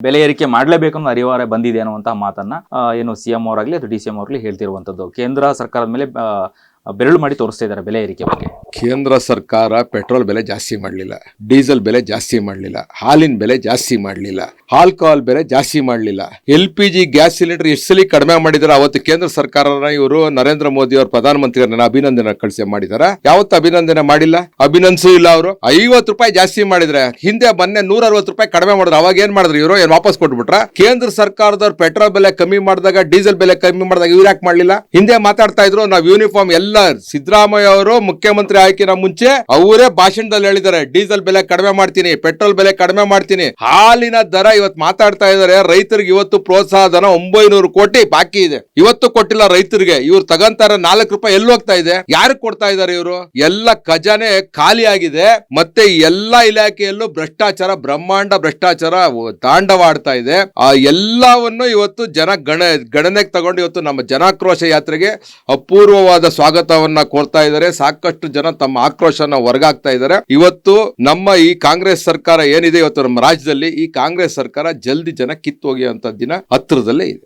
ಬೆಲೆ ಏರಿಕೆ ಮಾಡಲೇಬೇಕು ಅನ್ನೋ ಅನಿವಾರ್ಯ ಬಂದಿದೆ ಅನ್ನುವಂತಹ ಮಾತನ್ನ ಏನು ಸಿಎಂ ಅವರಾಗ್ಲಿ ಅಥವಾ ಡಿ ಸಿ ಎಂ ಅವರಾಗ್ಲಿ ಹೇಳ್ತಿರುವಂತದ್ದು. ಕೇಂದ್ರ ಸರ್ಕಾರದ ಮೇಲೆ ಬೆರಳು ಮಾಡಿ ತೋರಿಸ್ತಾ ಇದ್ದಾರೆ ಬೆಲೆ ಏರಿಕೆ ಬಗ್ಗೆ. ಕೇಂದ್ರ ಸರ್ಕಾರ ಪೆಟ್ರೋಲ್ ಬೆಲೆ ಜಾಸ್ತಿ ಮಾಡಲಿಲ್ಲ, ಡೀಸೆಲ್ ಬೆಲೆ ಜಾಸ್ತಿ ಮಾಡಲಿಲ್ಲ, ಹಾಲಿನ ಬೆಲೆ ಜಾಸ್ತಿ ಮಾಡಲಿಲ್ಲ, ಆಲ್ಕೋಹಾಲ್ ಬೆಲೆ ಜಾಸ್ತಿ ಮಾಡಲಿಲ್ಲ. LPG ಗ್ಯಾಸ್ ಸಿಲಿಂಡರ್ ಎಷ್ಟು ಸಲ ಕಡಿಮೆ ಮಾಡಿದಾರೆ. ಅವತ್ತು ಕೇಂದ್ರ ಸರ್ಕಾರನ ಇವರು ನರೇಂದ್ರ ಮೋದಿ ಅವರು ಪ್ರಧಾನಮಂತ್ರಿಗಳನ್ನ ಅಭಿನಂದನೆ ಕಳಿಸಿ ಮಾಡಿದಾರ. ಯಾವತ್ತು ಅಭಿನಂದನೆ ಮಾಡಿಲ್ಲ, ಅಭಿನಂದಿಸೂ ಇಲ್ಲ. ಅವರು 50 ರೂಪಾಯಿ ಜಾಸ್ತಿ ಮಾಡಿದ್ರೆ, ಹಿಂದೆ ಮೊನ್ನೆ 160 ರೂಪಾಯಿ ಕಡಿಮೆ ಮಾಡಿದ್ರು. ಅವಾಗ ಏನ್ ಮಾಡಿದ್ರು ಇವರು? ಏನ್ ವಾಪಸ್ ಕೊಟ್ಬಿಟ್ರ? ಕೇಂದ್ರ ಸರ್ಕಾರದವ್ರು ಪೆಟ್ರೋಲ್ ಬೆಲೆ ಕಮ್ಮಿ ಮಾಡಿದಾಗ, ಡೀಸೆಲ್ ಬೆಲೆ ಕಮ್ಮಿ ಮಾಡಿದಾಗ ಇವ್ರು ಯಾಕೆ ಮಾಡ್ಲಿಲ್ಲ? ಹಿಂದೆ ಮಾತಾಡ್ತಾ ಇದ್ರು ನಾವು ಯೂನಿಫಾರ್ಮ್ ಎಲ್ಲ. ಸಿದ್ದರಾಮಯ್ಯ ಅವರು ಮುಖ್ಯಮಂತ್ರಿ ಆಯ್ಕೆನ ಮುಂಚೆ ಅವರೇ ಭಾಷಣದಲ್ಲಿ ಹೇಳಿದ್ದಾರೆ, ಡೀಸೆಲ್ ಬೆಲೆ ಕಡಿಮೆ ಮಾಡ್ತೀನಿ, ಪೆಟ್ರೋಲ್ ಬೆಲೆ ಕಡಿಮೆ ಮಾಡ್ತೀನಿ. ಹಾಲಿನ ದರ ಇವತ್ತು ಮಾತಾಡ್ತಾ ಇದ್ದಾರೆ. ರೈತರಿಗೆ ಇವತ್ತು ಪ್ರೋತ್ಸಾಹ ಧನ 900 ಕೋಟಿ ಬಾಕಿ ಇದೆ, ಇವತ್ತು ಕೊಟ್ಟಿಲ್ಲ ರೈತರಿಗೆ. ಇವ್ರು ತಗಂತಾರ 4 ರೂಪಾಯಿ ಎಲ್ಲಿ ಹೋಗ್ತಾ ಇದೆ? ಯಾರಿಗೆ ಕೊಡ್ತಾ ಇದ್ದಾರೆ ಇವರು? ಎಲ್ಲ ಖಜಾನೆ ಖಾಲಿ ಆಗಿದೆ. ಮತ್ತೆ ಎಲ್ಲಾ ಇಲಾಖೆಯಲ್ಲೂ ಭ್ರಷ್ಟಾಚಾರ, ಬ್ರಹ್ಮಾಂಡ ಭ್ರಷ್ಟಾಚಾರ ತಾಂಡವಾಡ್ತಾ ಇದೆ. ಆ ಎಲ್ಲವನ್ನು ಇವತ್ತು ಜನ ಗಣನೆಗೆ ತಗೊಂಡು ಇವತ್ತು ನಮ್ಮ ಜನಾಕ್ರೋಶ ಯಾತ್ರೆಗೆ ಅಪೂರ್ವವಾದ ಸ್ವಾಗತವನ್ನ ಕೋರ್ತಾ ಇದ್ದಾರೆ. ಸಾಕಷ್ಟು ಜನ ತಮ್ಮ ಆಕ್ರೋಶನ ಹೊರಗಾಗ್ತಾ ಇದ್ದಾರೆ. ಇವತ್ತು ನಮ್ಮ ಈ ಕಾಂಗ್ರೆಸ್ ಸರ್ಕಾರ ಏನಿದೆ ಇವತ್ತು ನಮ್ಮ ರಾಜ್ಯದಲ್ಲಿ, ಈ ಕಾಂಗ್ರೆಸ್ ಸರ್ಕಾರ ಜಲ್ದಿ ಜನ ಕಿತ್ತೋಗಿಯುವಂತ ದಿನ ಹತ್ತಿರದಲ್ಲೇ ಇದೆ.